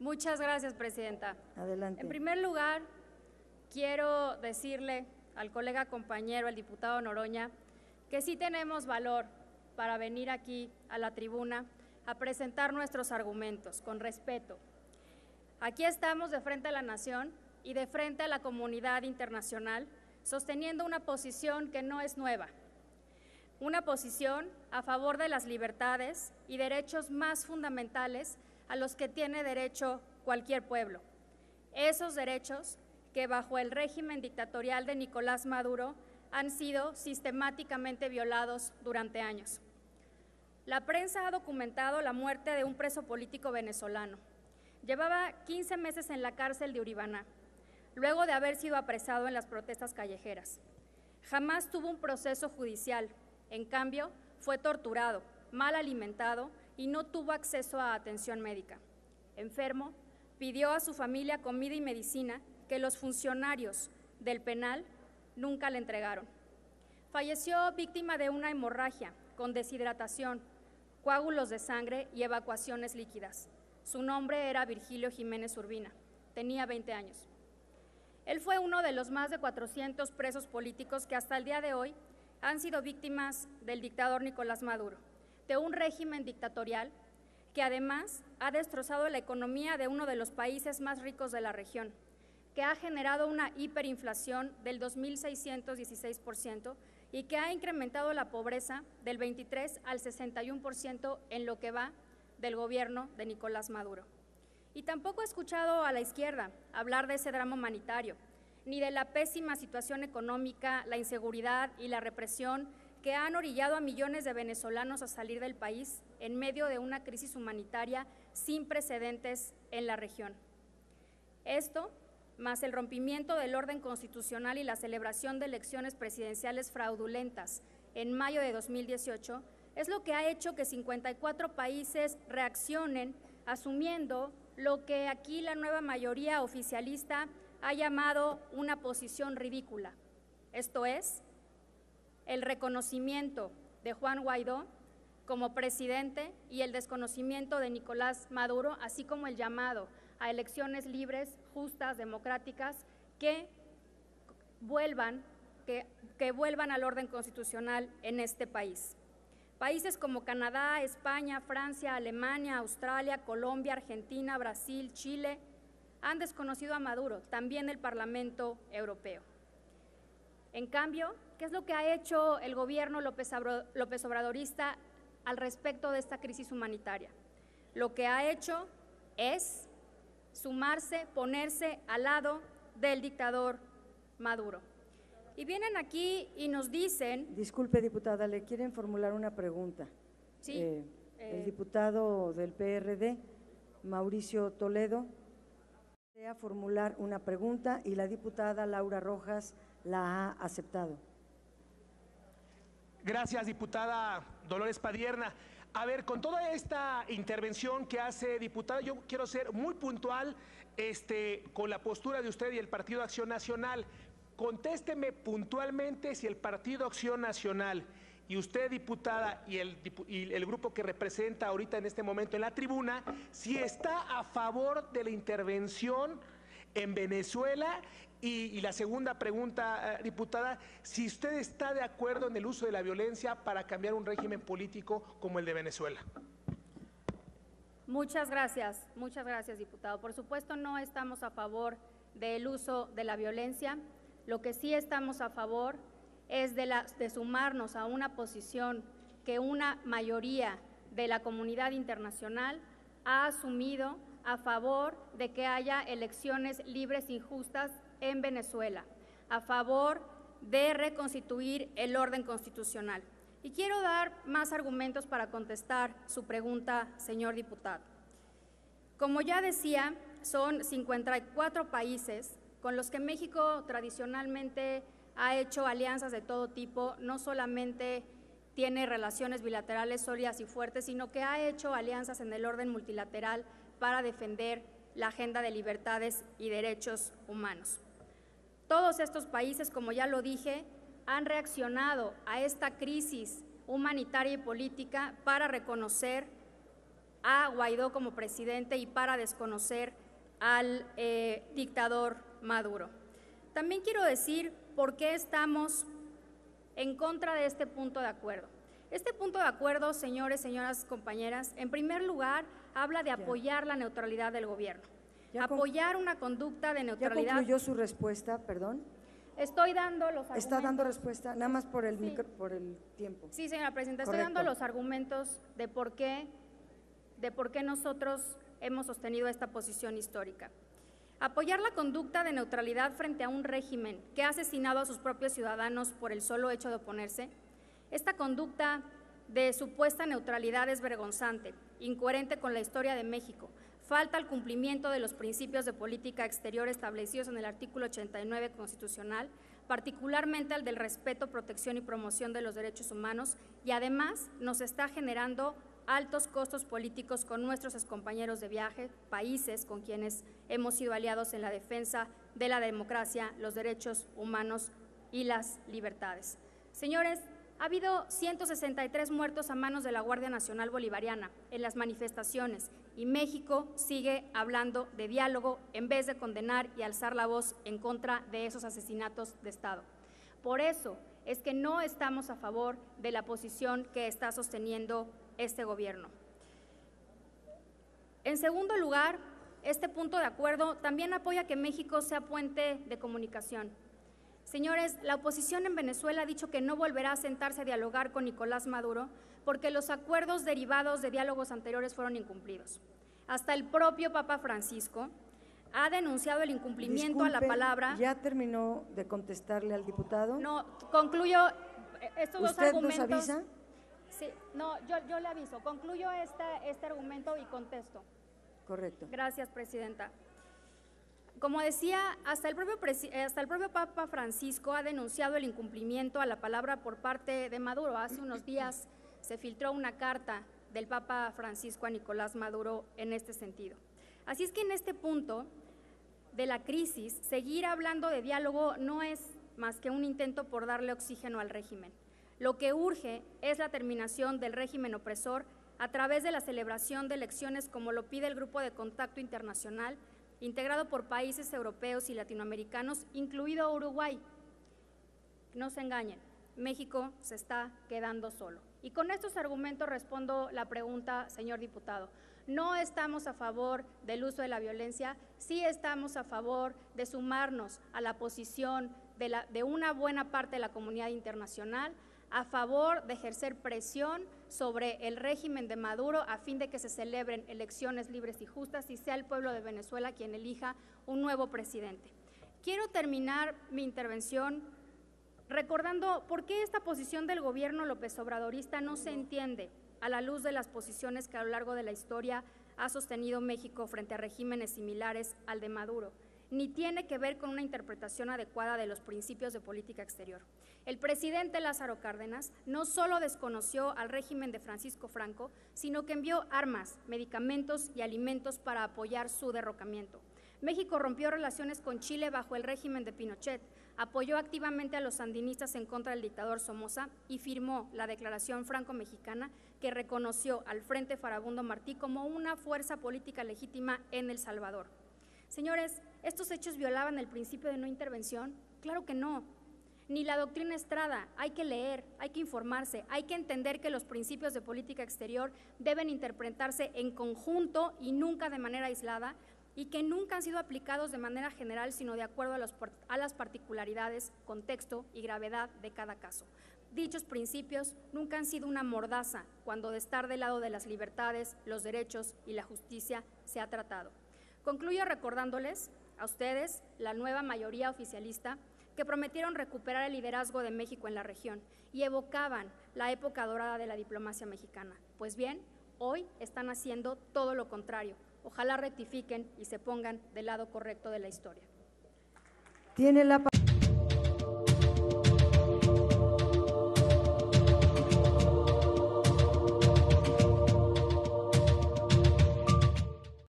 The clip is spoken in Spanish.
Muchas gracias, Presidenta. Adelante. En primer lugar, quiero decirle al colega compañero, el diputado Noroña, que sí tenemos valor para venir aquí a la tribuna a presentar nuestros argumentos con respeto. Aquí estamos de frente a la nación y de frente a la comunidad internacional, sosteniendo una posición que no es nueva, una posición a favor de las libertades y derechos más fundamentales a los que tiene derecho cualquier pueblo. Esos derechos que bajo el régimen dictatorial de Nicolás Maduro han sido sistemáticamente violados durante años. La prensa ha documentado la muerte de un preso político venezolano. Llevaba 15 meses en la cárcel de Uribaná, luego de haber sido apresado en las protestas callejeras. Jamás tuvo un proceso judicial, en cambio, fue torturado, mal alimentado y no tuvo acceso a atención médica. Enfermo, pidió a su familia comida y medicina que los funcionarios del penal nunca le entregaron. Falleció víctima de una hemorragia con deshidratación, coágulos de sangre y evacuaciones líquidas. Su nombre era Virgilio Jiménez Urbina, tenía 20 años. Él fue uno de los más de 400 presos políticos que hasta el día de hoy han sido víctimas del dictador Nicolás Maduro, de un régimen dictatorial que además ha destrozado la economía de uno de los países más ricos de la región, que ha generado una hiperinflación del 2.616% y que ha incrementado la pobreza del 23 al 61% en lo que va del gobierno de Nicolás Maduro. Y tampoco he escuchado a la izquierda hablar de ese drama humanitario, ni de la pésima situación económica, la inseguridad y la represión que han orillado a millones de venezolanos a salir del país en medio de una crisis humanitaria sin precedentes en la región. Esto, más el rompimiento del orden constitucional y la celebración de elecciones presidenciales fraudulentas en mayo de 2018, es lo que ha hecho que 54 países reaccionen asumiendo lo que aquí la nueva mayoría oficialista ha llamado una posición ridícula. Esto es, el reconocimiento de Juan Guaidó como presidente y el desconocimiento de Nicolás Maduro, así como el llamado a elecciones libres, justas, democráticas, que vuelvan al orden constitucional en este país. Países como Canadá, España, Francia, Alemania, Australia, Colombia, Argentina, Brasil, Chile, han desconocido a Maduro, también el Parlamento Europeo. En cambio, ¿qué es lo que ha hecho el gobierno López Obradorista al respecto de esta crisis humanitaria? Lo que ha hecho es sumarse, ponerse al lado del dictador Maduro. Y vienen aquí y nos dicen… Disculpe, diputada, ¿le quieren formular una pregunta? Sí. El diputado del PRD, Mauricio Toledo, desea formular una pregunta y la diputada Laura Rojas la ha aceptado. Gracias, diputada Dolores Padierna. A ver, con toda esta intervención que hace, diputada, yo quiero ser muy puntual con la postura de usted y el Partido Acción Nacional. Contésteme puntualmente si el Partido Acción Nacional y usted, diputada, y el grupo que representa ahorita en este momento en la tribuna, si está a favor de la intervención en Venezuela. Y la segunda pregunta, diputada, si usted está de acuerdo en el uso de la violencia para cambiar un régimen político como el de Venezuela. Muchas gracias, diputado. Por supuesto, no estamos a favor del uso de la violencia. Lo que sí estamos a favor es de sumarnos a una posición que una mayoría de la comunidad internacional ha asumido a favor de que haya elecciones libres y justas en Venezuela, a favor de reconstituir el orden constitucional. Y quiero dar más argumentos para contestar su pregunta, señor diputado. Como ya decía, son 54 países con los que México tradicionalmente ha hecho alianzas de todo tipo, no solamente tiene relaciones bilaterales sólidas y fuertes, sino que ha hecho alianzas en el orden multilateral para defender la agenda de libertades y derechos humanos. Todos estos países, como ya lo dije, han reaccionado a esta crisis humanitaria y política para reconocer a Guaidó como presidente y para desconocer al dictador Maduro. También quiero decir por qué estamos en contra de este punto de acuerdo. Este punto de acuerdo, señores, señoras, compañeras, en primer lugar, habla de apoyar la neutralidad del gobierno, apoyar una conducta de neutralidad. ¿Ya concluyó su respuesta, perdón? Estoy dando los argumentos. ¿Está dando respuesta? Nada más por el, por el tiempo. Sí, señora presidenta, Correcto. estoy dando los argumentos de por qué nosotros hemos sostenido esta posición histórica. Apoyar la conducta de neutralidad frente a un régimen que ha asesinado a sus propios ciudadanos por el solo hecho de oponerse. Esta conducta de supuesta neutralidad es vergonzante, incoherente con la historia de México, falta el cumplimiento de los principios de política exterior establecidos en el artículo 89 constitucional, particularmente al del respeto, protección y promoción de los derechos humanos, y además nos está generando altos costos políticos con nuestros excompañeros de viaje, países con quienes hemos sido aliados en la defensa de la democracia, los derechos humanos y las libertades. Señores, ha habido 163 muertos a manos de la Guardia Nacional Bolivariana en las manifestaciones y México sigue hablando de diálogo en vez de condenar y alzar la voz en contra de esos asesinatos de Estado. Por eso es que no estamos a favor de la posición que está sosteniendo este gobierno. En segundo lugar, este punto de acuerdo también apoya que México sea puente de comunicación. Señores, la oposición en Venezuela ha dicho que no volverá a sentarse a dialogar con Nicolás Maduro porque los acuerdos derivados de diálogos anteriores fueron incumplidos. Hasta el propio Papa Francisco ha denunciado el incumplimiento a la palabra. ¿Ya terminó de contestarle al diputado? No, concluyo estos dos argumentos. ¿Usted nos avisa? Sí, no, yo le aviso. Concluyo este argumento y contesto. Correcto. Gracias, presidenta. Como decía, hasta el propio Papa Francisco ha denunciado el incumplimiento a la palabra por parte de Maduro. Hace unos días se filtró una carta del Papa Francisco a Nicolás Maduro en este sentido. Así es que en este punto de la crisis, seguir hablando de diálogo no es más que un intento por darle oxígeno al régimen. Lo que urge es la terminación del régimen opresor a través de la celebración de elecciones como lo pide el Grupo de Contacto Internacional, integrado por países europeos y latinoamericanos, incluido Uruguay. No se engañen, México se está quedando solo. Y con estos argumentos respondo la pregunta, señor diputado. No estamos a favor del uso de la violencia, sí estamos a favor de sumarnos a la posición de una buena parte de la comunidad internacional, a favor de ejercer presión sobre el régimen de Maduro a fin de que se celebren elecciones libres y justas y sea el pueblo de Venezuela quien elija un nuevo presidente. Quiero terminar mi intervención recordando por qué esta posición del gobierno López Obradorista no se entiende a la luz de las posiciones que a lo largo de la historia ha sostenido México frente a regímenes similares al de Maduro, ni tiene que ver con una interpretación adecuada de los principios de política exterior. El presidente Lázaro Cárdenas no solo desconoció al régimen de Francisco Franco, sino que envió armas, medicamentos y alimentos para apoyar su derrocamiento. México rompió relaciones con Chile bajo el régimen de Pinochet, apoyó activamente a los sandinistas en contra del dictador Somoza y firmó la Declaración Franco-Mexicana que reconoció al Frente Farabundo Martí como una fuerza política legítima en El Salvador. Señores, ¿estos hechos violaban el principio de no intervención? Claro que no. Ni la doctrina Estrada. Hay que leer, hay que informarse, hay que entender que los principios de política exterior deben interpretarse en conjunto y nunca de manera aislada, y que nunca han sido aplicados de manera general, sino de acuerdo a las particularidades, contexto y gravedad de cada caso. Dichos principios nunca han sido una mordaza cuando de estar del lado de las libertades, los derechos y la justicia se ha tratado. Concluyo recordándoles a ustedes, la nueva mayoría oficialista, que prometieron recuperar el liderazgo de México en la región y evocaban la época dorada de la diplomacia mexicana. Pues bien, hoy están haciendo todo lo contrario. Ojalá rectifiquen y se pongan del lado correcto de la historia. Tiene la